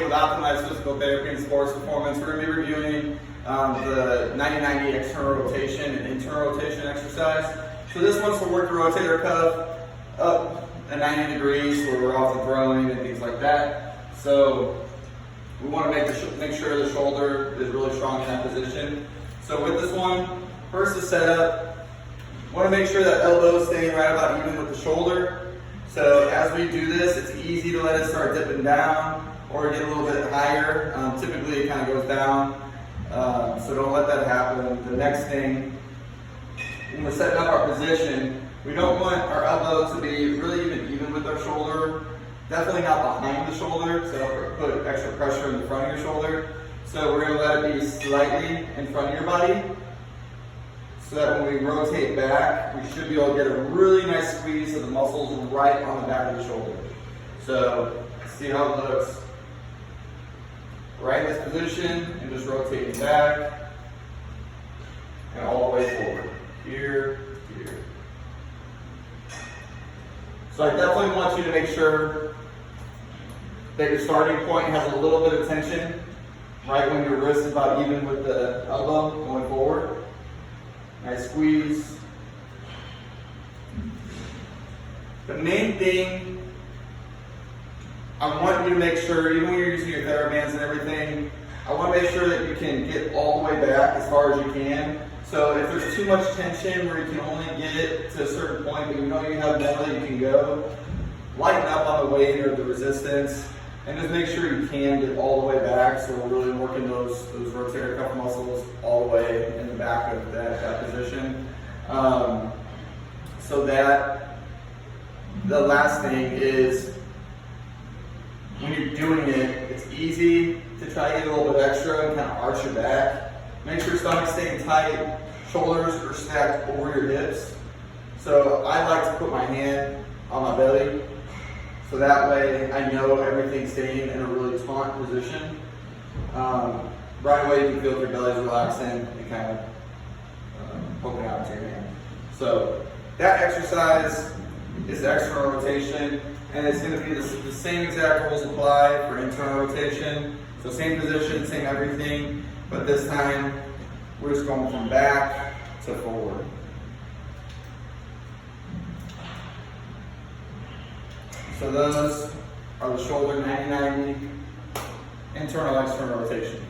with Optimized Physical Therapy and Sports Performance. We're going to be reviewing the 90-90 external rotation and internal rotation exercise. So this one's to work the rotator cuff up at 90 degrees where we're off the throwing and things like that. So we want to make sure the shoulder is really strong in that position. So with this one, first to set up, want to make sure that elbow is staying right about even with the shoulder. So as we do this, it's easy to let it start dipping down or get a little bit higher. Typically it kind of goes down, so don't let that happen. The next thing, when we're setting up our position, we don't want our elbow to be really even with our shoulder. Definitely not behind the shoulder, so don't put extra pressure in the front of your shoulder. So we're going to let it be slightly in front of your body, so that when we rotate back, we should be able to get a really nice squeeze of the muscles right on the back of the shoulder. So see how it looks. Right in this position and just rotating back and all the way forward. Here, here. So I definitely want you to make sure that your starting point has a little bit of tension right when your wrist is about even with the elbow going forward. Nice squeeze. The main thing I want you to make sure, even when you're using your TheraBands and everything, I want to make sure that you can get all the way back as far as you can. So if there's too much tension where you can only get it to a certain point, but you know you have more that you can go, lighten up on the weight or the resistance, and just make sure you can get all the way back. So we're really working those rotator cuff muscles all the way in the back of that position. So that the last thing is, when you're doing it, it's easy to try to get a little bit extra and kind of arch your back. Make sure your stomach's staying tight, shoulders are stacked over your hips. So I like to put my hand on my belly, so that way I know everything's staying in a really taut position. Right away you can feel if your belly's relaxing and kind of poking out to your hand. So that exercise is the external rotation, and it's going to be the same exact rules apply for internal rotation. So same position, same everything, but this time we're just going from back to forward. So those are the shoulder 90-90 internal external rotation.